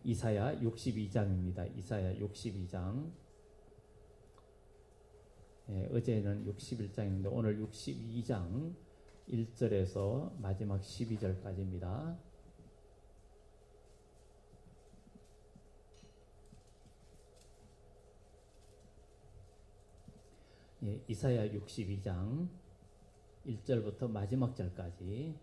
이사야 62장입니다. 이사야 62장. 어제는 61장인데 오늘 62장 1절에서 마지막 12절까지입니다. 이사야 62장 1절부터 마지막 절까지.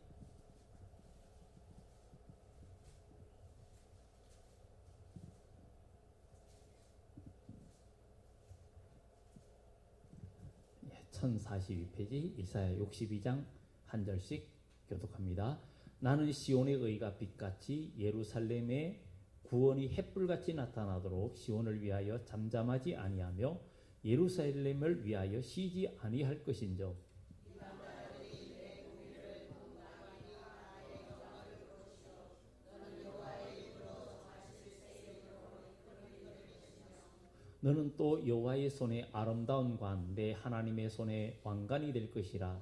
예, 1042페이지 이사야 62장 한 절씩 교독합니다. 나는 시온의 의가 빛같이 예루살렘의 구원이 햇불같이 나타나도록 시온을 위하여 잠잠하지 아니하며 예루살렘을 위하여 쉬지 아니할 것인즉 너는 또 여호와의 손에 아름다운 관 내 하나님의 손에 왕관이 될 것이라.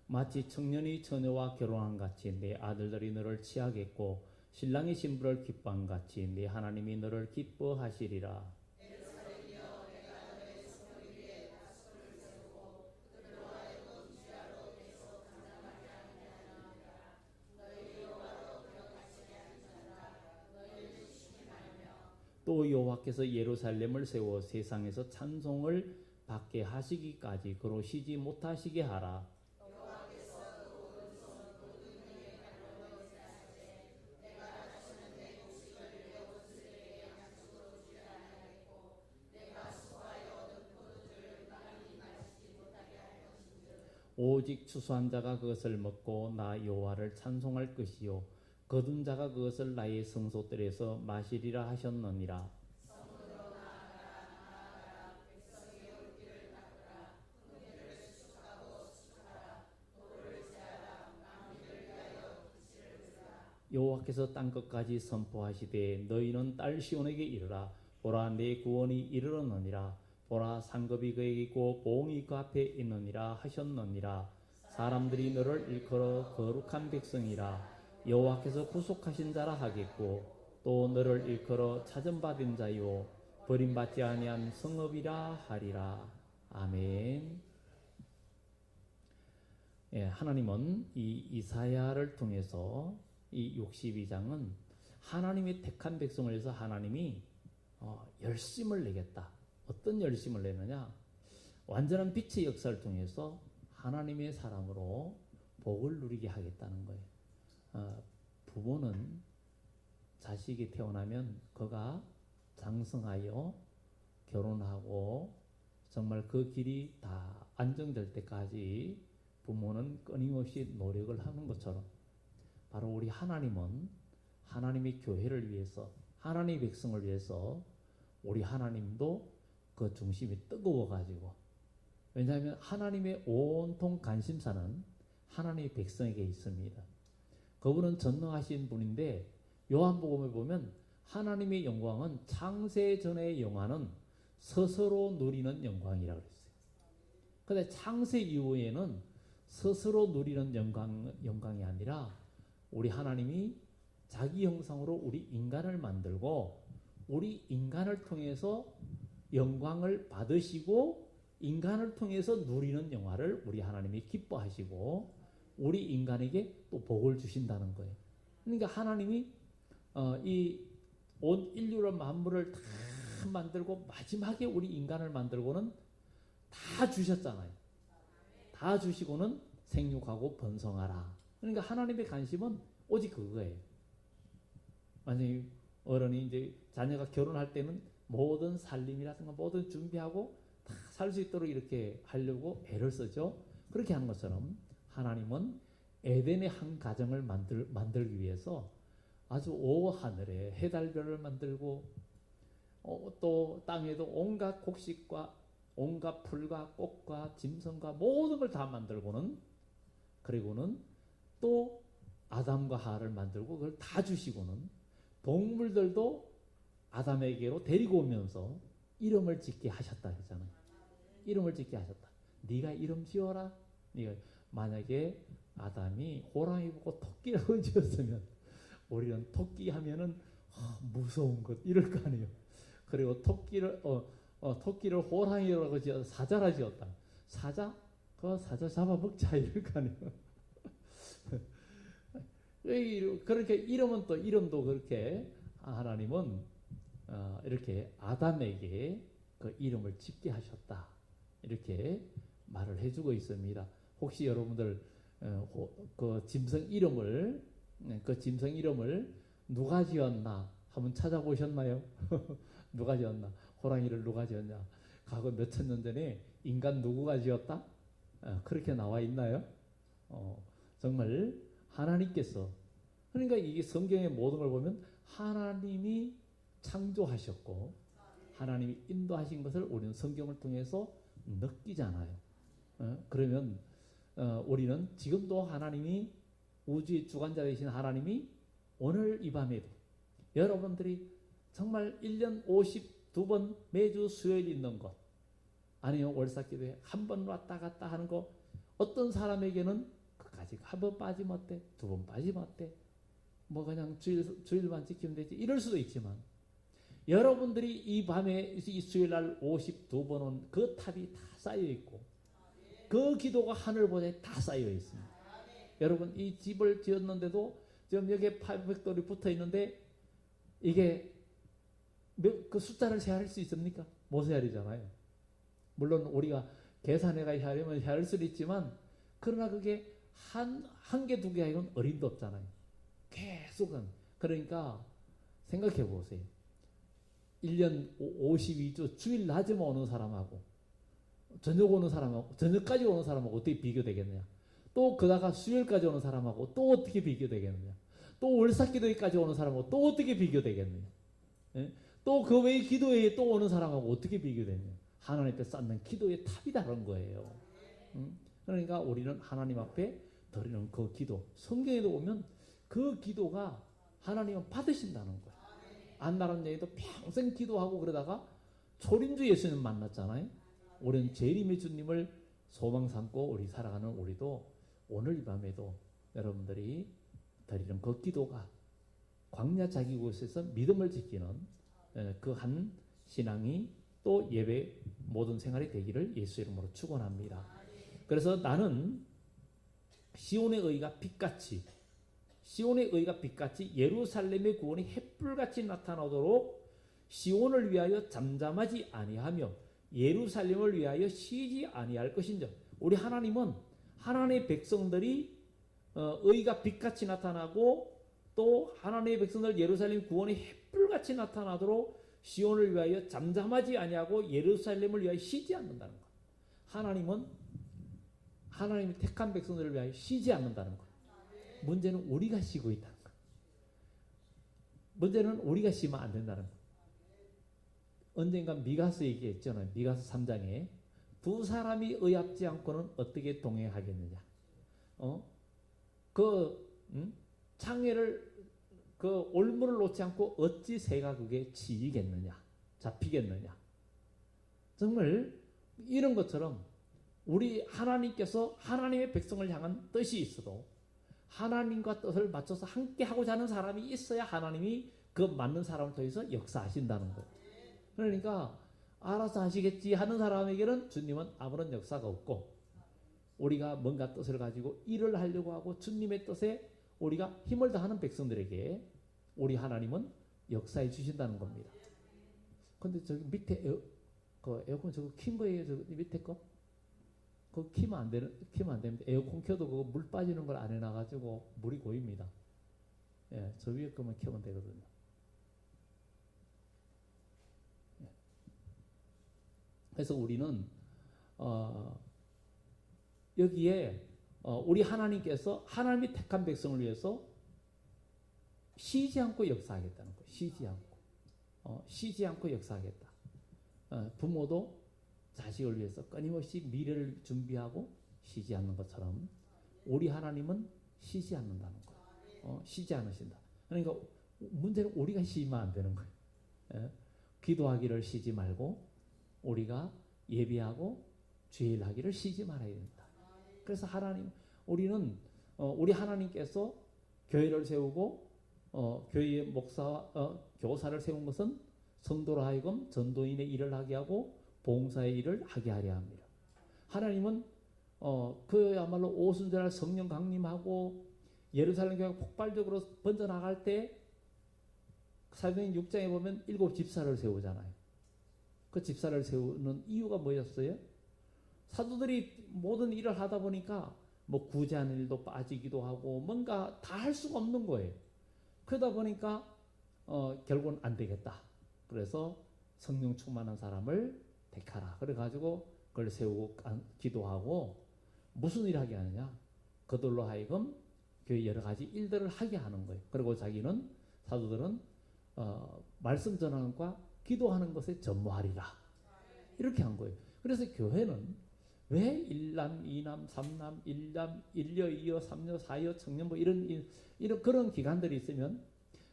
마치 청년이 처녀와 결혼한 같이 내 아들들이 너를 취하겠고 신랑이 신부를 기뻐한 같이 내 하나님이 너를 기뻐하시리라. 또 여호와께서 예루살렘을 세워 세상에서 찬송을 받게 하시기까지 그로 쉬지 못하시게 하라. 오직 추수한 자가 그것을 먹고 나 여호와를 찬송할 것이요 거둔 자가 그것을 나의 성소들에서 마시리라 하셨느니라. 여호와께서 땅끝까지 선포하시되 너희는 딸 시온에게 이르라. 보라 내 구원이 이르렀느니라. 보라 상급이 그에게 있고 보응이 그 앞에 있느니라 하셨느니라. 사람들이 너를 일컬어 거룩한 백성이라. 여호와께서 구속하신 자라 하겠고 또 너를 일컬어 찾음받은 자요 버림받지 아니한 성읍이라 하리라. 아멘. 하나님은 이 이사야를 통해서 이 62장은 하나님이 택한 백성을 위해서 하나님이 열심을 내겠다. 어떤 열심을 내느냐? 완전한 빛의 역사를 통해서 하나님의 사람으로 복을 누리게 하겠다는 거예요. 부모는 자식이 태어나면 그가 장성하여 결혼하고 정말 그 길이 다 안정될 때까지 부모는 끊임없이 노력을 하는 것처럼 바로 우리 하나님은 하나님의 교회를 위해서 하나님의 백성을 위해서 우리 하나님도 그 중심이 뜨거워가지고, 왜냐하면 하나님의 온통 관심사는 하나님의 백성에게 있습니다. 그분은 전능하신 분인데 요한복음에 보면 하나님의 영광은 창세 전의 영화는 스스로 누리는 영광이라고 그랬어요. 그런데 창세 이후에는 스스로 누리는 영광이 아니라 우리 하나님이 자기 형상으로 우리 인간을 만들고 우리 인간을 통해서 영광을 받으시고 인간을 통해서 누리는 영화를 우리 하나님이 기뻐하시고 우리 인간에게 또 복을 주신다는 거예요. 그러니까 하나님이 이 온 인류를 만물을 다 만들고 마지막에 우리 인간을 만들고는 다 주셨잖아요. 다 주시고는 생육하고 번성하라. 그러니까 하나님의 관심은 오직 그거예요. 만약에 어른이 이제 자녀가 결혼할 때는 모든 살림이라든가 모든 준비하고 다 살 수 있도록 이렇게 하려고 애를 쓰죠. 그렇게 하는 것처럼 하나님은 에덴의 한 가정을 만들기 위해서 아주 오하늘에 해달별을 만들고 또 땅에도 온갖 곡식과 온갖 풀과 꽃과 짐승과 모든 걸 다 만들고는 그리고는 또 아담과 하와를 만들고 그걸 다 주시고는 동물들도 아담에게로 데리고 오면서 이름을 짓게 하셨다 했잖아요. 이름을 짓게 하셨다. 네가 이름 지어라. 네가 만약에 아담이 호랑이 보고 토끼라고 지었으면 우리는 토끼 하면은 무서운 것 이럴 거 아니에요. 그리고 토끼를 호랑이라고 지어서 사자라 지었다. 사자? 그 사자 잡아먹자 이럴 거 아니에요. 그렇게 이름은 또 이름도 그렇게 하나님은 이렇게 아담에게 그 이름을 짓게 하셨다. 이렇게 말을 해주고 있습니다. 혹시 여러분들 그 짐승 이름을 누가 지었나 한번 찾아보셨나요? 누가 지었나? 호랑이를 누가 지었냐? 과거 몇천 년 전에 인간 누구가 지었다? 그렇게 나와 있나요? 정말 하나님께서, 그러니까 이게 성경의 모든 걸 보면 하나님이 창조하셨고 하나님이 인도하신 것을 우리는 성경을 통해서 느끼잖아요. 그러면 우리는 지금도 하나님이 우주의 주관자 되신 하나님이 오늘 이 밤에도 여러분들이 정말 1년 52번 매주 수요일 있는 것, 아니면 월삭기도에 한 번 왔다 갔다 하는 거, 어떤 사람에게는 그까지 한 번 빠지면 어때? 두 번 빠지면 어때? 뭐 그냥 주일만 지키면 되지 이럴 수도 있지만, 여러분들이 이 밤에 이 수요일날 52번 온 그 탑이 다 쌓여 있고 그 기도가 하늘보다에 다 쌓여 있습니다. 여러분 이 집을 지었는데도 지금 여기에 800돌이 붙어 있는데 이게 그 숫자를 세할 수 있습니까? 못 세하리잖아요. 물론 우리가 계산해가 하려면 세할 수도 있지만, 그러나 그게 한 개, 두 개가 이건 어림도 없잖아요. 계속은. 그러니까 생각해 보세요. 1년 52주 주일 낮에만 오는 사람하고 저녁 오는 사람하고 저녁까지 오는 사람하고 어떻게 비교되겠느냐. 또 그다가 수요일까지 오는 사람하고 또 어떻게 비교되겠느냐. 또 월삭기도회까지 오는 사람하고 또 어떻게 비교되겠느냐. 예? 또 그 외에 기도회에 또 오는 사람하고 어떻게 비교되느냐. 하나님 앞에 쌓는 기도의 탑이 다른 거예요. 그러니까 우리는 하나님 앞에 드리는 그 기도, 성경에도 보면 그 기도가 하나님은 받으신다는 거예요. 안나란 여인도 평생 기도하고 그러다가 초림주 예수님 만났잖아요. 우리는 재림의 주님을 소망 삼고 우리 살아가는 우리도 오늘 이 밤에도 여러분들이 드리는 그 기도가 광야 자기 곳에서 믿음을 지키는 그 한 신앙이 또 예배 모든 생활이 되기를 예수 이름으로 축원합니다. 그래서 나는 시온의 의가 빛같이 예루살렘의 구원이 햇불같이 나타나도록 시온을 위하여 잠잠하지 아니하며 예루살렘을 위하여 쉬지 아니할 것인즉, 우리 하나님은 하나님의 백성들이 의가 빛같이 나타나고 또 하나님의 백성들 예루살렘 구원이 햇불같이 나타나도록 시온을 위하여 잠잠하지 아니하고 예루살렘을 위하여 쉬지 않는다는 것. 하나님은 하나님의 택한 백성들을 위하여 쉬지 않는다는 것. 문제는 우리가 쉬고 있다는 것. 문제는 우리가 쉬면 안 된다는 것. 언젠가 미가서 얘기했잖아요. 미가서 3장에 두 사람이 의합지 않고는 어떻게 동행하겠느냐. 창회를 올무를 놓지 않고 어찌 새가 그게 치이겠느냐, 잡히겠느냐. 정말 이런 것처럼 우리 하나님께서 하나님의 백성을 향한 뜻이 있어도 하나님과 뜻을 맞춰서 함께 하고자 하는 사람이 있어야 하나님이 그 맞는 사람을 통해서 역사하신다는 거예요. 그러니까 알아서 하시겠지 하는 사람에게는 주님은 아무런 역사가 없고, 우리가 뭔가 뜻을 가지고 일을 하려고 하고 주님의 뜻에 우리가 힘을 다하는 백성들에게 우리 하나님은 역사해 주신다는 겁니다. 근데 저기 밑에 에어컨 저거 킨 거예요? 저 밑에 거? 그거 키면 안 됩니다. 에어컨 켜도 그거 물 빠지는 걸 안 해놔가지고 물이 고입니다. 예, 저 위에 거만 켜면 되거든요. 예. 그래서 우리는 여기에 우리 하나님께서 하나님이 택한 백성을 위해서 쉬지 않고 역사하겠다는 거예요. 쉬지 않고 역사하겠다. 부모도 자식을 위해서 끊임없이 미래를 준비하고 쉬지 않는 것처럼 우리 하나님은 쉬지 않는다는 거예요. 쉬지 않으신다. 그러니까 문제는 우리가 쉬면 안 되는 거예요. 예? 기도하기를 쉬지 말고 우리가 예배하고 주일하기를 쉬지 말아야 된다. 그래서 우리는 우리 하나님께서 교회를 세우고 교회의 교사를 세운 것은 성도로 하여금 전도인의 일을 하게 하고 봉사의 일을 하게 하려 합니다. 하나님은 그야말로 오순절날 성령 강림하고 예루살렘 교회가 폭발적으로 번져나갈 때 사도행 6장에 보면 7 집사를 세우잖아요. 그 집사를 세우는 이유가 뭐였어요? 사도들이 모든 일을 하다 보니까 뭐 구제하는 일도 빠지기도 하고 뭔가 다 할 수가 없는 거예요. 그러다 보니까 결국은 안 되겠다. 그래서 성령 충만한 사람을 택하라. 그래가지고 그걸 세우고 기도하고 무슨 일을 하게 하느냐? 그들로 하여금 교회 여러 가지 일들을 하게 하는 거예요. 그리고 사도들은 말씀 전하는 것과 기도하는 것에 전무하리라. 이렇게 한 거예요. 그래서 교회는 왜 1남, 2남, 3남, 1남, 1여, 2여, 3여, 4여, 청년 뭐 이런 그런 기관들이 있으면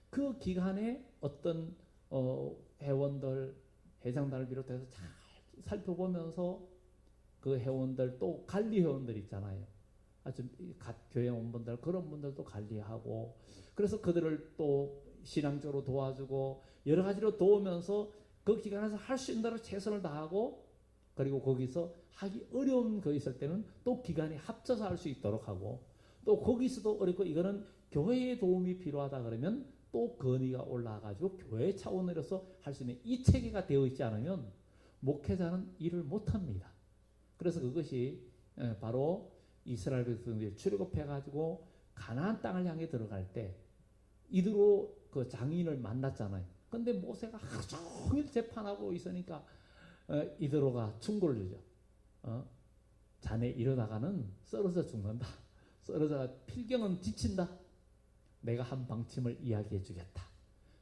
그 기관에 어떤 회원들, 회장단을 비롯해서 잘 살펴보면서 그 회원들 또 관리 회원들 있잖아요. 아주 교회 온 분들 그런 분들도 관리하고 그래서 그들을 또 신앙적으로 도와주고 여러 가지로 도우면서 그 기관에서 할 수 있는 대로 최선을 다하고 그리고 거기서 하기 어려운 거 있을 때는 또 기관이 합쳐서 할 수 있도록 하고 또 거기서도 어렵고 이거는 교회의 도움이 필요하다 그러면 또 건의가 올라가지고 교회 차원으로서 할 수 있는 이 체계가 되어 있지 않으면 목회자는 일을 못합니다. 그래서 그것이 바로 이스라엘 백성들이 출애굽해가지고 가나안 땅을 향해 들어갈 때 이드로 그 장인을 만났잖아요. 근데 모세가 하루 종일 재판하고 있으니까 이드로가 충고를 주죠. 자네 이러다가는 썰어져 죽는다. 썰어져 필경은 지친다. 내가 한 방침을 이야기해 주겠다.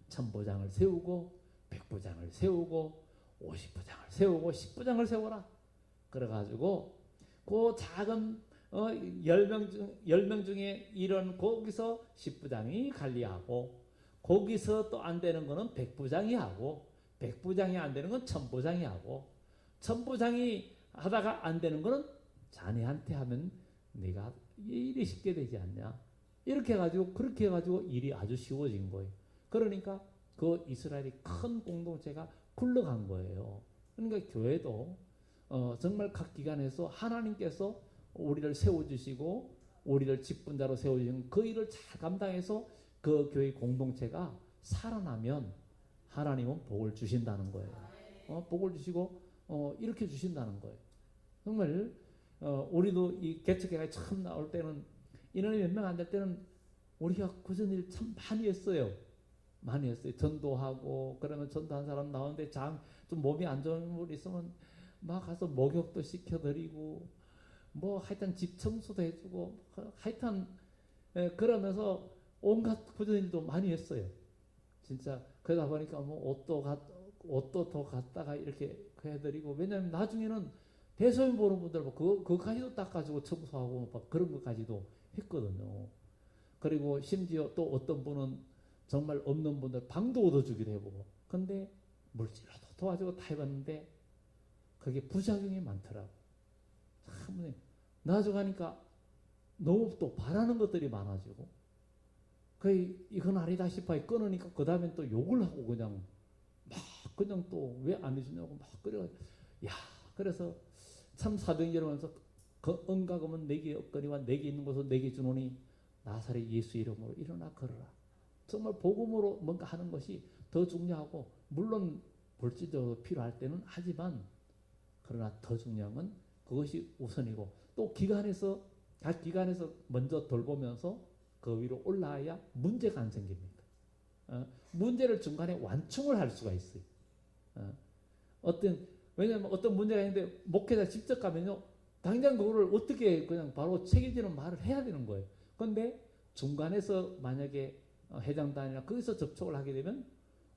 1000부장을 세우고 100부장을 세우고 50부장을 세우고 10부장을 세워라. 그래가지고 그 작은 10명 중에 이런 거기서 10부장이 관리하고 거기서 또 안 되는 거는 100부장이 하고 100부장이 안 되는 건 1000부장이 하고 1000부장이 하다가 안 되는 거는 자네한테 하면 네가 일이 쉽게 되지 않냐. 이렇게 해가지고 그렇게 해가지고 일이 아주 쉬워진 거예요. 그러니까 그 이스라엘이 큰 공동체가 굴러간 거예요. 그러니까 교회도 정말 각 기관에서 하나님께서 우리를 세워주시고 우리를 직분자로 세워주신 그 일을 잘 감당해서 그 교회 공동체가 살아나면 하나님은 복을 주신다는 거예요. 복을 주시고 이렇게 주신다는 거예요. 정말 우리도 이 개척회가 처음 나올 때는 인원이 몇 명 안 될 때는 우리가 그전 일 참 많이 했어요. 많이 했어요. 전도하고 그러면 전도한 사람 나오는데 좀 몸이 안 좋은 분 있으면 막 가서 목욕도 시켜드리고 뭐 하여튼 집 청소도 해주고 하여튼 그러면서 온갖 그전 일도 많이 했어요. 진짜 그러다 보니까 뭐 옷도 더 갖다가 이렇게 해드리고 왜냐하면 나중에는 대소인 보는 분들 뭐 그거까지도 닦아주고 청소하고 막 그런 것까지도 했거든요. 그리고 심지어 또 어떤 분은 정말 없는 분들 방도 얻어주기도 해보고 근데 물질로도 도와주고 다 해봤는데 그게 부작용이 많더라고. 참 나아가니까 너무 또 바라는 것들이 많아지고 거의 이건 아니다 싶어 끊으니까 그 다음엔 또 욕을 하고 그냥 또 왜 안 해주냐고 막 그래. 야 그래서 참 사도행전하면서 그 은가금은 내게 없거니와 내게 있는 것은 내게 주노니 나사렛 예수 이름으로 일어나 걸어라. 정말 복음으로 뭔가 하는 것이 더 중요하고 물론 물질적으로 필요할 때는 하지만 그러나 더 중요한 건 그것이 우선이고 또 각 기관에서 먼저 돌보면서 그 위로 올라와야 문제가 안 생깁니다. 문제를 중간에 완충을 할 수가 있어요. 왜냐하면 어떤 문제가 있는데 목회자 직접 가면요 당장 그거를 어떻게 그냥 바로 책임지는 말을 해야 되는 거예요. 그런데 중간에서 만약에 회장단이나 거기서 접촉을 하게 되면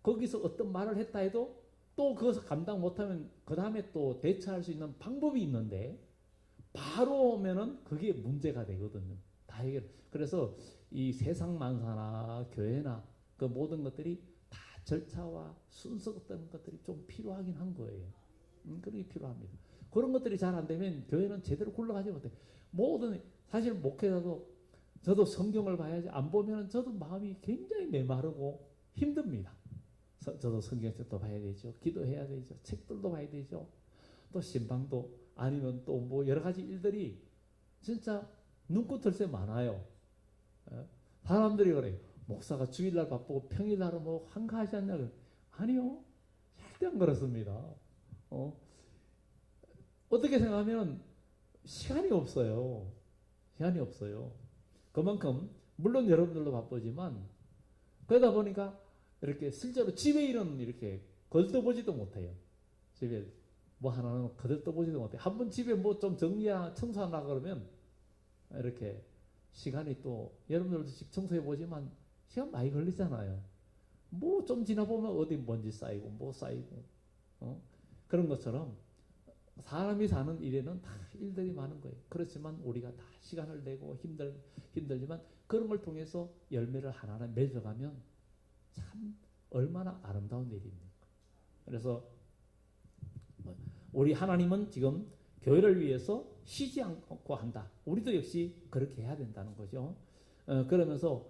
거기서 어떤 말을 했다 해도 또 그것을 감당 못하면 그 다음에 또 대처할 수 있는 방법이 있는데 바로 오면은 그게 문제가 되거든요. 다 해결. 그래서 이 세상 만사나 교회나 그 모든 것들이 다 절차와 순서 같은 것들이 좀 필요하긴 한 거예요. 그런 게 필요합니다. 그런 것들이 잘 안 되면 교회는 제대로 굴러가지 못해요. 모든 사실 목회자도 저도 성경을 봐야지 안 보면 저도 마음이 굉장히 메마르고 힘듭니다. 저도 성경책도 봐야 되죠. 기도해야 되죠. 책들도 봐야 되죠. 또 신방도 아니면 또 뭐 여러 가지 일들이 진짜 눈꽃 들새 많아요. 사람들이 그래요. 목사가 주일날 바쁘고 평일날은 뭐 한가하지 않냐. 아니요. 절대 안 그렇습니다. 어떻게 생각하면 시간이 없어요. 시간이 없어요. 그만큼 물론 여러분들도 바쁘지만 그러다 보니까 이렇게 실제로 집에 일은 이렇게 걸떠보지도 못해요. 집에 뭐 하나는 거들떠보지도 못해요. 한번 집에 뭐 좀 정리나 청소하나 그러면 이렇게 시간이 또 여러분들도 집 청소해 보지만 시간 많이 걸리잖아요. 뭐 좀 지나 보면 어디 먼지 쌓이고 뭐 쌓이고 그런 것처럼 사람이 사는 일에는 다 일들이 많은 거예요. 그렇지만 우리가 다 시간을 내고 힘들지만 그런 걸 통해서 열매를 하나하나 맺어가면 참 얼마나 아름다운 일입니까? 그래서 우리 하나님은 지금 교회를 위해서 쉬지 않고 한다. 우리도 역시 그렇게 해야 된다는 거죠. 그러면서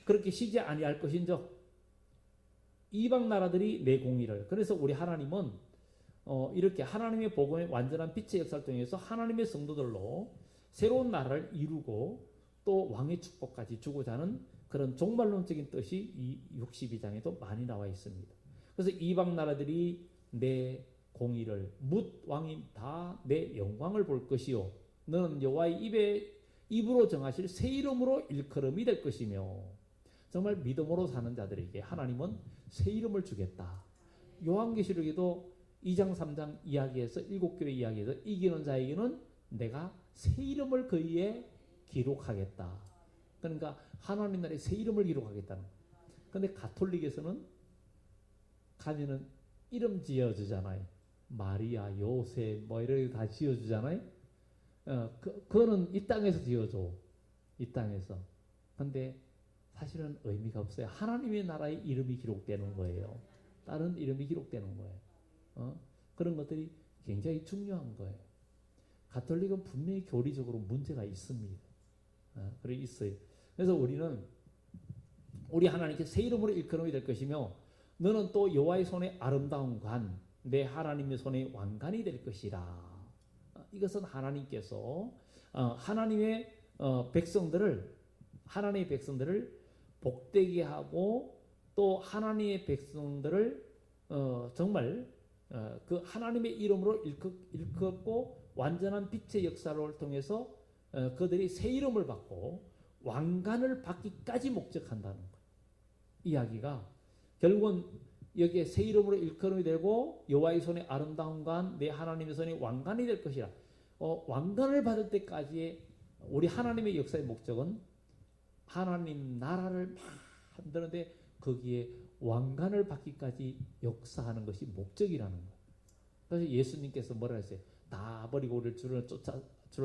그렇게 쉬지 아니할 것인저 이방 나라들이 내 공의를. 그래서 우리 하나님은 이렇게 하나님의 복음의 완전한 빛의 역사를 통해서 하나님의 성도들로 새로운 나라를 이루고 또 왕의 축복까지 주고자 하는 그런 종말론적인 뜻이 이 62장에도 많이 나와 있습니다. 그래서 이방 나라들이 내 공의를 뭇 왕이 다 내 영광을 볼 것이요 너는 여호와의 입으로 정하실 새 이름으로 일컬음이 될 것이며 정말 믿음으로 사는 자들에게 하나님은 새 이름을 주겠다. 요한계시록에도 2장 3장 이야기에서 7교회 이야기에서 이기는 자에게는 내가 새 이름을 그에게 기록하겠다. 그러니까 하나님 나라의 새 이름을 기록하겠다는 거예요. 그런데 가톨릭에서는 가면은 이름 지어주잖아요. 마리아, 요셉 뭐 이렇게 다 지어주잖아요. 그거는 이 땅에서 지어줘. 이 땅에서. 근데 사실은 의미가 없어요. 하나님의 나라의 이름이 기록되는 거예요. 다른 이름이 기록되는 거예요. 그런 것들이 굉장히 중요한 거예요. 가톨릭은 분명히 교리적으로 문제가 있습니다. 그래 있어요. 그래서 우리는 우리 하나님께 새 이름으로 일컬음이 될 것이며 너는 또 여호와의 손에 아름다운 관 내 하나님의 손에 왕관이 될 것이라. 이것은 하나님께서 하나님의 백성들을 복되게 하고 또 하나님의 백성들을 정말 그 하나님의 이름으로 일컫고 완전한 빛의 역사를 통해서 그들이 새 이름을 받고 왕관을 받기까지 목적한다는 거예요. 이야기가 결국은 여기에 새 이름으로 일컬음이 되고 여호와의 손에 아름다운 관 내 하나님의 손에 왕관이 될 것이라. 왕관을 받을 때까지의 우리 하나님의 역사의 목적은 하나님 나라를 만드는데 거기에 왕관을 받기까지 역사하는 것이 목적이라는 거예요. 그래서 예수님께서 뭐라 했어요? 다 버리고 우리를 주를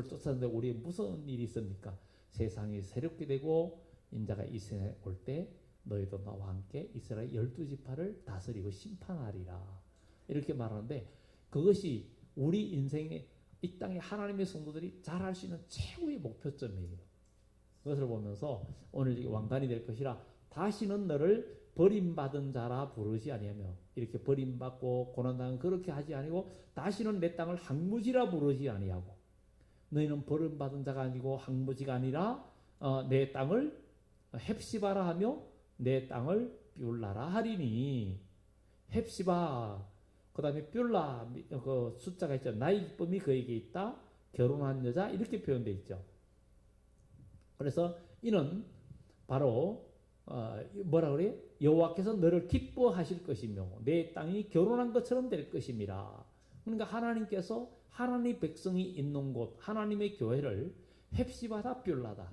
쫓았는데 우리에 무슨 일이 있습니까? 세상이 새롭게 되고 인자가 이 세상에 올 때 너희도 나와 함께 이스라엘 12지파를 다스리고 심판하리라. 이렇게 말하는데 그것이 우리 인생의 이 땅에 하나님의 성도들이 잘 할 수 있는 최고의 목표점이에요. 그것을 보면서 오늘 왕관이 될 것이라 다시는 너를 버림받은 자라 부르지 아니하며 이렇게 버림받고 고난당한 그렇게 하지 아니고 다시는 내 땅을 항무지라 부르지 아니하고 너희는 버림받은 자가 아니고 항무지가 아니라 내 땅을 헵시바라 하며 내 땅을 뷸라라 하리니. 헵시바 그 다음에 뷸라 그 숫자가 있죠. 나의 기쁨이 그에게 있다. 결혼한 여자 이렇게 표현되어 있죠. 그래서 이는 바로 뭐라 그래요? 여호와께서 너를 기뻐하실 것이며 내 땅이 결혼한 것처럼 될 것임이라. 그러니까 하나님께서 하나님의 백성이 있는 곳 하나님의 교회를 헵시바다 뷸라다.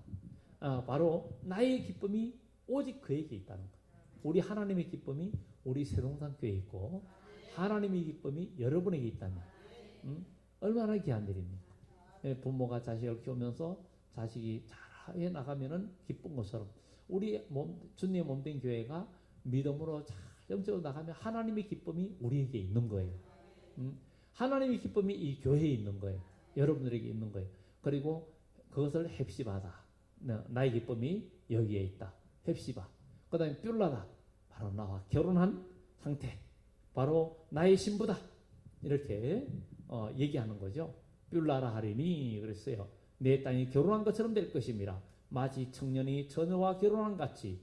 바로 나의 기쁨이 오직 그에게 있다는 거예요. 우리 하나님의 기쁨이 우리 새동산 교회에 있고 하나님의 기쁨이 여러분에게 있다면 얼마나 귀한 일입니까? 부모가 자식을 키우면서 자식이 잘 해 나가면은 기쁜 것처럼 우리 주님의 몸된 교회가 믿음으로 잘 영적으로 나가면 하나님의 기쁨이 우리에게 있는 거예요. 하나님의 기쁨이 이 교회에 있는 거예요. 여러분들에게 있는 거예요. 그리고 그것을 헵시바다. 나의 기쁨이 여기에 있다. 헵시바. 그 다음에 뷸라다. 바로 나와 결혼한 상태. 바로 나의 신부다. 이렇게 얘기하는 거죠. 뷸라라 하리니 그랬어요. 내 땅이 결혼한 것처럼 될 것임이라. 마치 청년이 처녀와 결혼한 같이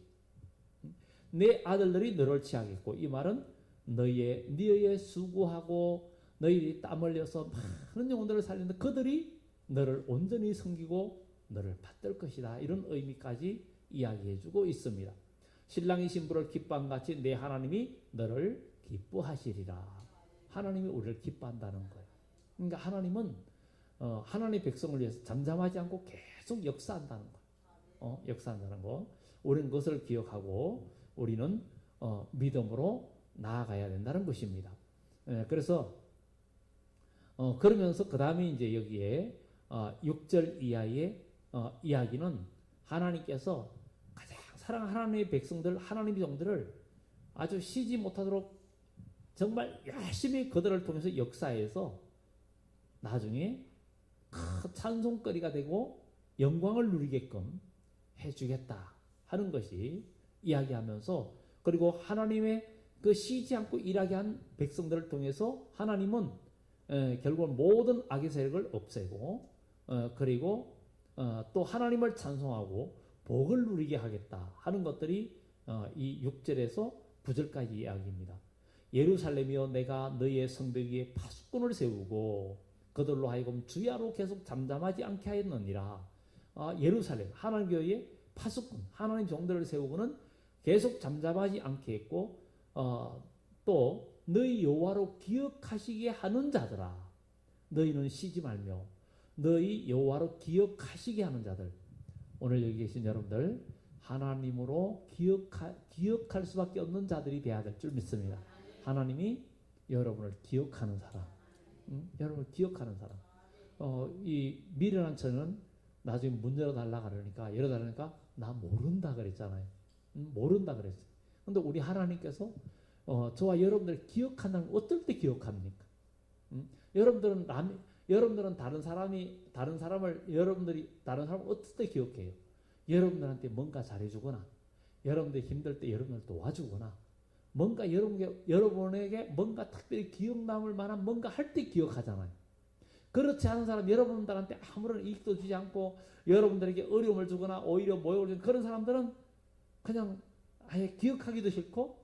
내 아들들이 너를 취하겠고, 이 말은 너희의 수고하고 너희들이 땀 흘려서 많은 영혼들을 살리는데 그들이 너를 온전히 섬기고 너를 받들 것이다. 이런 의미까지 이야기해주고 있습니다. 신랑이 신부를 기뻐한 같이 내 하나님이 너를 기뻐하시리라. 하나님이 우리를 기뻐한다는 거예요. 그러니까 하나님은 하나님의 백성을 위해서 잠잠하지 않고 계속 역사한다는 거예요. 역사한다는 거. 우리는 그것을 기억하고 우리는 믿음으로 나아가야 된다는 것입니다. 그래서 그러면서 그 다음에 이제 여기에 6절 이하의 이야기는 하나님께서 가장 사랑하는 하나님의 백성들, 하나님의 종들을 아주 쉬지 못하도록 정말 열심히 그들을 통해서 역사해서 나중에 큰 찬송거리가 되고 영광을 누리게끔 해주겠다 하는 것이 이야기하면서, 그리고 하나님의 그 쉬지 않고 일하게 한 백성들을 통해서 하나님은 결국 모든 악의 세력을 없애고 그리고 또 하나님을 찬송하고 복을 누리게 하겠다 하는 것들이 이 6절에서 9절까지 이야기입니다. 예루살렘이여 내가 너희의 성벽 위에 파수꾼을 세우고 그들로 하여금 주야로 계속 잠잠하지 않게 하였느니라. 예루살렘 하나님 교회에 파수꾼 하나님 종들을 세우고는 계속 잠잠하지 않게 했고 또 너희 여호와로 기억하시게 하는 자들아, 너희는 쉬지 말며 너희 여호와로 기억하시게 하는 자들. 오늘 여기 계신 여러분들 하나님으로 기억할 수밖에 없는 자들이 되어야 될 줄 믿습니다. 하나님이 여러분을 기억하는 사람, 여러분을 기억하는 사람. 이 미련한 처는 나중에 문 열어달라 그러니까 나 모른다 그랬잖아요. 모른다 그랬어요. 근데 우리 하나님께서 저와 여러분들을 기억한다는 어떨 때 기억합니까? 여러분들은 다른 사람을 어떨 때 기억해요? 여러분들한테 뭔가 잘해주거나, 여러분들 힘들 때 여러분을 도와주거나, 뭔가 여러분에게 뭔가 특별히 기억 남을 만한 뭔가 할 때 기억하잖아요. 그렇지 않은 사람, 여러분들한테 아무런 이익도 주지 않고 여러분들에게 어려움을 주거나 오히려 모욕을 주는 그런 사람들은 그냥 아예 기억하기도 싫고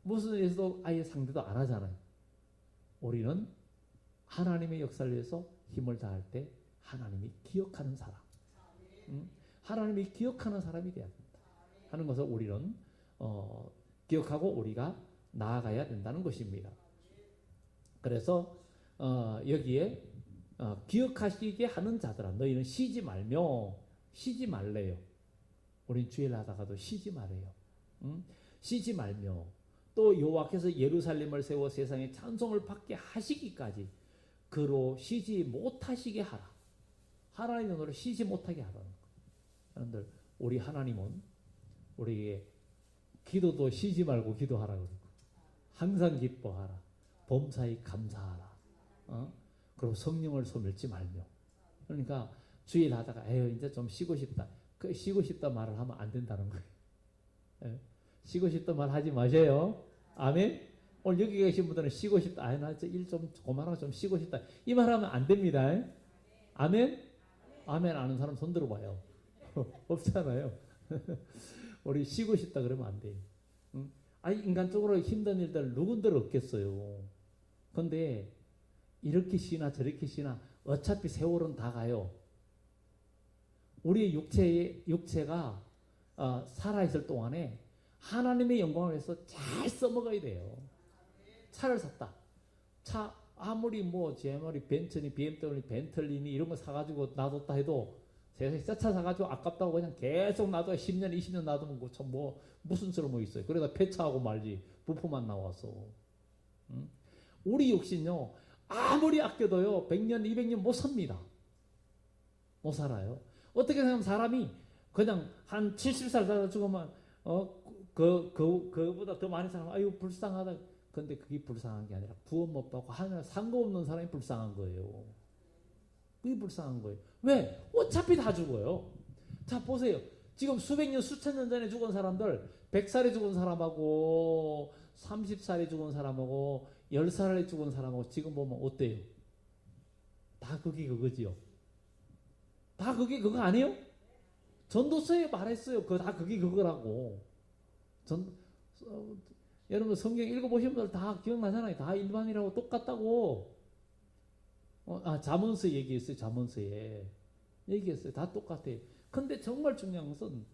무슨 일에서도 아예 상대도 안 하잖아요. 우리는 하나님의 역사를 위해서 힘을 다할 때 하나님이 기억하는 사람, 하나님이 기억하는 사람이 되어야 된다 하는 것을 우리는 기억하고 우리가 나아가야 된다는 것입니다. 그래서 여기에 기억하시게 하는 자들아 너희는 쉬지 말래요. 우린 주일 하다가도 쉬지 말아요. 쉬지 말며 또 여호와께서 예루살렘을 세워 세상에 찬송을 받게 하시기까지 그로 쉬지 못하시게 하라. 하나님의 너를 쉬지 못하게 하라는 거. 여러분들 우리 하나님은 우리에게 기도도 쉬지 말고 기도하라 그러고 항상 기뻐하라. 범사에 감사하라. 그리고 성령을 소멸치 말며. 그러니까 주일 하다가 에휴 이제 좀 쉬고 싶다. 그 쉬고 싶다 말을 하면 안 된다는 거예요. 쉬고 싶다 말 하지 마세요. 아멘. 오늘 여기 계신 분들은 쉬고 싶다. 아이 나 일 좀 그만하고 좀 쉬고 싶다. 이 말하면 안 됩니다. 아멘. 아멘 아는 사람 손 들어봐요. 없잖아요. 우리 쉬고 싶다 그러면 안 돼요. 아니 인간적으로 힘든 일들 누군들 없겠어요. 근데 이렇게 쉬나 저렇게 쉬나 어차피 세월은 다 가요. 우리의 육체가 살아있을 동안에 하나님의 영광을 위해서 잘 써먹어야 돼요. 차를 샀다. 차 아무리 벤츠니 BMW 벤틀리니 이런 거 사가지고 놔뒀다 해도 세상에 새 차 사가지고 아깝다고 그냥 계속 놔둬야 10년 20년 놔두면 무슨 쓸모 있어요. 그러다 폐차하고 말지 부품만 나와서. 우리 육신요 아무리 아껴도요 100년 200년 못 삽니다. 못 살아요. 어떻게 생각하면 사람이 그냥 한 70살 살다 죽으면 그보다 더 많이 살면 아유 불쌍하다. 근데 그게 불쌍한 게 아니라 구원 못 받고 하늘 상관없는 사람이 불쌍한 거예요. 그게 불쌍한 거예요. 왜? 어차피 다 죽어요. 자 보세요. 지금 수백 년 수천 년 전에 죽은 사람들 100살에 죽은 사람하고 30살에 죽은 사람하고 10살에 죽은 사람하고 지금 보면 어때요? 다 그게 그거지요. 다 그게 그거 아니에요? 전도서에 말했어요. 다 그게 그거라고. 여러분 성경 읽어보신 분들 다 기억나잖아요. 다 일반이라고 똑같다고. 잠언서 얘기했어요. 잠언서에 얘기했어요. 다 똑같아요. 근데 정말 중요한 것은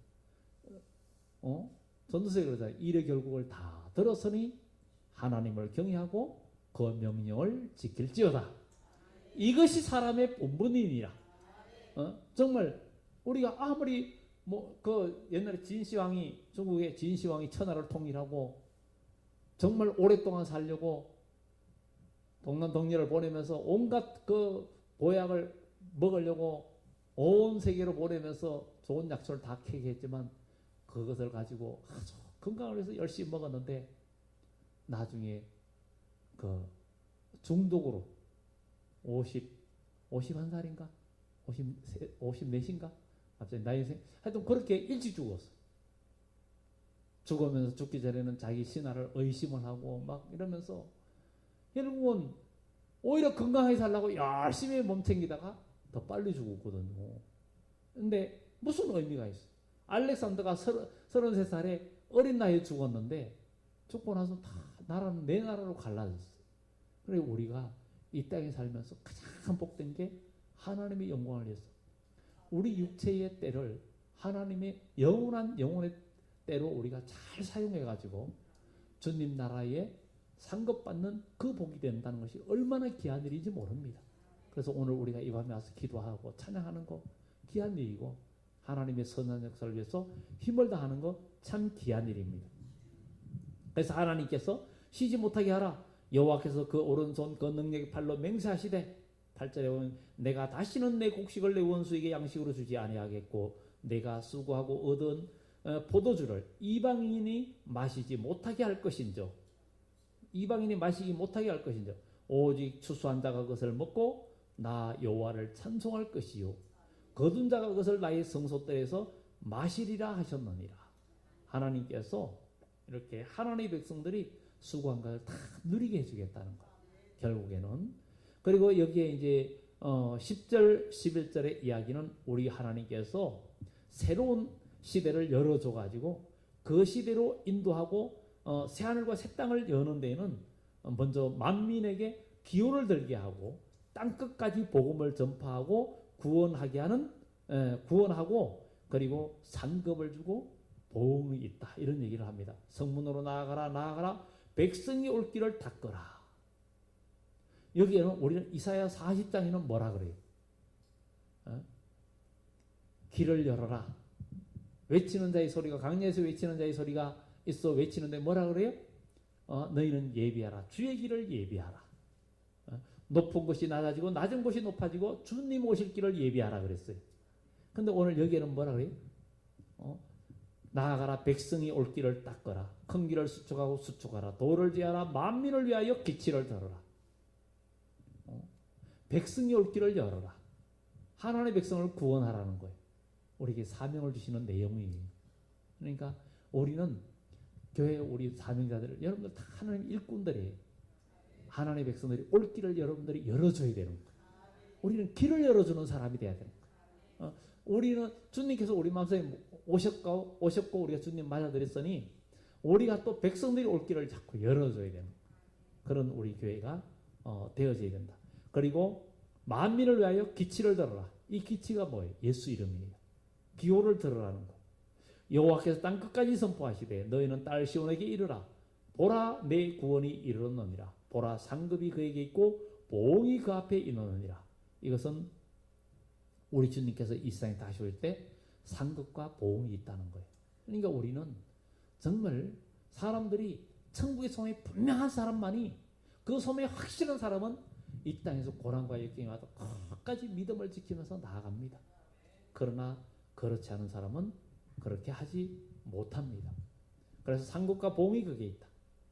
전도서에 그러잖아요. 일의 결국을 다 들었으니 하나님을 경외하고 그 명령을 지킬지어다. 이것이 사람의 본분이니라. 정말 우리가 아무리 옛날에 진시황이 중국의 진시황이 천하를 통일하고 정말 오랫동안 살려고 동남동녀를 보내면서 온갖 그 보약을 먹으려고 온 세계로 보내면서 좋은 약초를 다 캐게 했지만 그것을 가지고 아주 건강을 위해서 열심히 먹었는데 나중에 그 중독으로 51살인가 54인가 갑자기 나이 하여튼 그렇게 일찍 죽었어. 죽으면서 죽기 전에는 자기 신하를 의심을 하고 막 이러면서 결국은 오히려 건강하게 살려고 열심히 몸 챙기다가 더 빨리 죽었거든요. 근데 무슨 의미가 있어? 알렉산더가 33살에 어린 나이에 죽었는데 죽고 나서 다 나라는 내 나라로 갈라졌어. 그리고 우리가 이 땅에 살면서 가장 복된 게 하나님의 영광을 위해서 우리 육체의 때를 하나님의 영원한 영혼의 때로 우리가 잘 사용해가지고 주님 나라에 상급받는 그 복이 된다는 것이 얼마나 귀한 일인지 모릅니다. 그래서 오늘 우리가 이 밤에 와서 기도하고 찬양하는 거 귀한 일이고 하나님의 선한 역사를 위해서 힘을 다하는 거 참 귀한 일입니다. 그래서 하나님께서 쉬지 못하게 하라. 여호와께서 그 오른손 그 능력의 팔로 맹세하시되 8절에 보면 내가 다시는 내 곡식을 내 원수에게 양식으로 주지 아니하겠고 내가 수고하고 얻은 포도주를 이방인이 마시지 못하게 할 것인저 이방인이 마시지 못하게 할 것인저 오직 추수한 자가 그것을 먹고 나 여호와를 찬송할 것이요 거둔 자가 그것을 나의 성소들에서 마시리라 하셨느니라. 하나님께서 이렇게 하나님의 백성들이 수고한 것을 다 누리게 해주겠다는 것. 결국에는 그리고 여기에 이제 10절 11절의 이야기는 우리 하나님께서 새로운 시대를 열어줘 가지고 그 시대로 인도하고 새하늘과 새 땅을 여는 데에는 먼저 만민에게 기호를 들게 하고 땅끝까지 복음을 전파하고 구원하게 하는 구원하고 그리고 상급을 주고 보응이 있다 이런 얘기를 합니다. 성문으로 나아가라 나아가라 백성이 올 길을 닦으라. 여기에는 우리는 이사야 40장에는 뭐라 그래요? 길을 열어라. 외치는 자의 소리가 강야에서 외치는 자의 소리가 있어 외치는데 뭐라 그래요? 너희는 예비하라. 주의 길을 예비하라. 높은 곳이 낮아지고 낮은 곳이 높아지고 주님 오실 길을 예비하라 그랬어요. 근데 오늘 여기에는 뭐라 그래요? 나아가라 백성이 올 길을 닦으라. 큰 길을 수축하고 수축하라. 도를 지하라. 만민을 위하여 기치를 들어라. 백성이 올 길을 열어라. 하나님의 백성을 구원하라는 거예요. 우리에게 사명을 주시는 내용이에요. 그러니까 우리는 교회 우리 사명자들을 여러분들 다 하나님 일꾼들이에요. 하나님의 백성들이 올 길을 여러분들이 열어줘야 되는 거예요. 우리는 길을 열어주는 사람이 돼야 되는 거예요. 우리는 주님께서 우리 마음속에 오셨고 우리가 주님 맞아들였으니 우리가 또 백성들이 올 길을 자꾸 열어줘야 되는 그런 우리 교회가 되어져야 된다. 그리고 만민을 위하여 기치를 들어라. 이 기치가 뭐예요? 예수 이름이에요. 기호를 들으라는 거. 여호와께서 땅 끝까지 선포하시되 너희는 딸 시온에게 이르라. 보라 내 구원이 이르렀느니라. 보라 상급이 그에게 있고 보응이 그 앞에 있느니라. 이것은 우리 주님께서 이 세상에 다시 올 때 상급과 보응이 있다는 거예요. 그러니까 우리는 정말 사람들이 천국의 소명이 분명한 사람만이 그 소명이 확실한 사람은 이 땅에서 고난과 역경이 와도 끝까지 믿음을 지키면서 나아갑니다. 그러나 그렇지 않은 사람은 그렇게 하지 못합니다. 그래서 상급과 보응이 거기에 있다.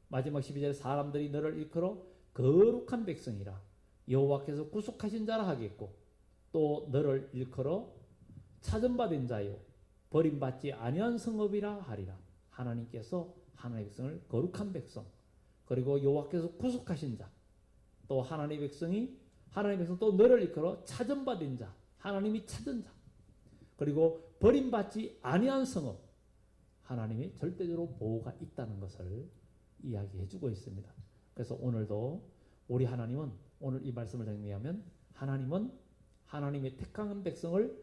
마지막 12절에 사람들이 너를 일컬어 거룩한 백성이라 여호와께서 구속하신 자라 하겠고 또 너를 일컬어 찾은받은 자요 버림받지 아니한 성읍이라 하리라. 하나님께서 하나님의 백성을 거룩한 백성 그리고 여호와께서 구속하신 자 또 하나님의 백성이 하나님의 백성 또 너를 일컬어 찾은받은 자 하나님이 찾은 자 그리고 버림받지 아니한 성읍 하나님이 절대적으로 보호가 있다는 것을 이야기해주고 있습니다. 그래서 오늘도 우리 하나님은 오늘 이 말씀을 정리하면 하나님은 하나님의 택한 백성을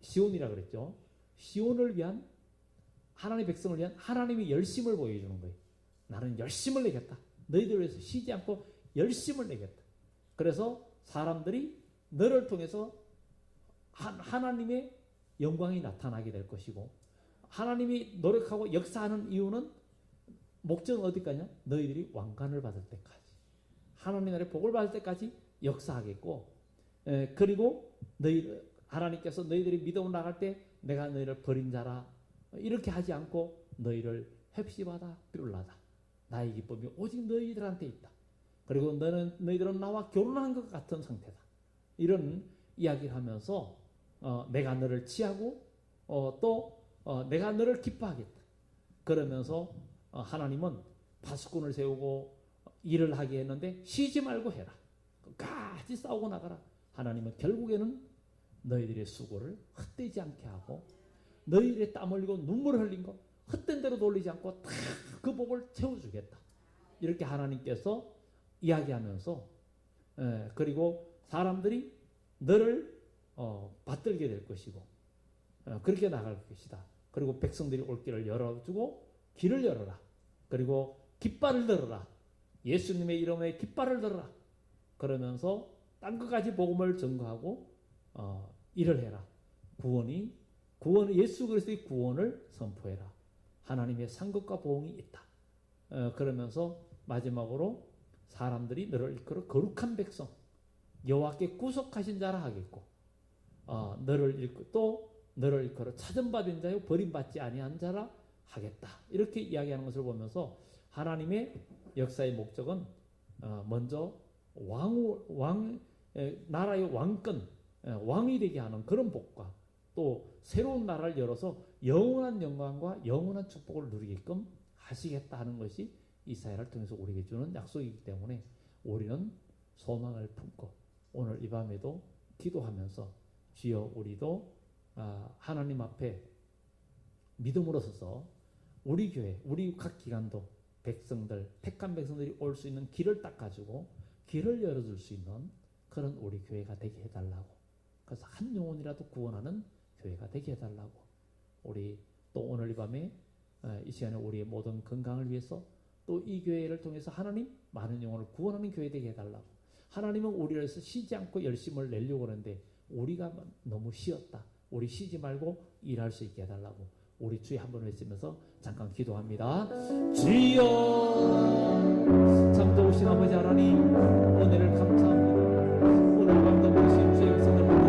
시온이라 그랬죠. 시온을 위한 하나님의 백성을 위한 하나님의 열심을 보여주는 거예요. 나는 열심을 내겠다. 너희들 위해서 쉬지 않고 열심을 내겠다. 그래서 사람들이 너를 통해서 하나님의 영광이 나타나게 될 것이고 하나님이 노력하고 역사하는 이유는 목적은 어디까지냐? 너희들이 왕관을 받을 때까지 하나님 나라의 복을 받을 때까지 역사하겠고 그리고 하나님께서 너희들이 믿음으로 나갈 때 내가 너희를 버린 자라 이렇게 하지 않고 너희를 헵시바다 삐울라다 나의 기쁨이 오직 너희들한테 있다. 그리고 너희들은 나와 결혼한 것 같은 상태다. 이런 이야기를 하면서 내가 너를 치하고 또 내가 너를 기뻐하겠다. 그러면서 하나님은 파수꾼을 세우고 일을 하게 했는데 쉬지 말고 해라. 끝까지 싸우고 나가라. 하나님은 결국에는 너희들의 수고를 헛되지 않게 하고 너희들의 땀 흘리고 눈물을 흘린 거 헛된 대로 돌리지 않고 다 그 복을 채워주겠다. 이렇게 하나님께서 이야기하면서 그리고 사람들이 너를 받들게 될 것이고 그렇게 나갈 것이다. 그리고 백성들이 올 길을 열어주고 길을 열어라. 그리고 깃발을 들어라. 예수님의 이름에 깃발을 들어라. 그러면서 딴 것까지 복음을 전거하고 일을 해라. 구원이 예수 그리스도의 구원을 선포해라. 하나님의 상급과 보응이 있다. 그러면서 마지막으로 사람들이 너를 일컬어 거룩한 백성 여호와께 구속하신 자라 하겠고 너를 일컬어 찾은받은 자요 버림받지 아니한 자라 하겠다. 이렇게 이야기하는 것을 보면서 하나님의 역사의 목적은 먼저 나라의 왕권 왕이 되게 하는 그런 복과 또 새로운 나라를 열어서 영원한 영광과 영원한 축복을 누리게끔 하시겠다 하는 것이 이사야를 통해서 우리에게 주는 약속이기 때문에 우리는 소망을 품고 오늘 이 밤에도 기도하면서 주여 우리도 하나님 앞에 믿음으로 서서 우리 교회 우리 각 기관도 백성들 택한 백성들이 올 수 있는 길을 닦아주고 길을 열어줄 수 있는 그런 우리 교회가 되게 해달라고 그래서 한 영혼이라도 구원하는 교회가 되게 해달라고 우리 또 오늘 이 밤에 이 시간에 우리의 모든 건강을 위해서 또 이 교회를 통해서 하나님 많은 영혼을 구원하는 교회 되게 해달라고 하나님은 우리를 위해서 쉬지 않고 열심을 내려고 하는데 우리가 너무 쉬었다. 우리 쉬지 말고 일할 수 있게 해달라고 우리 주의 한 번 외치면서 잠깐 기도합니다. 주여 참 좋으신 아버지 하나님 은혜를 감사합니다. 오늘 밤도 보신 주의 백성들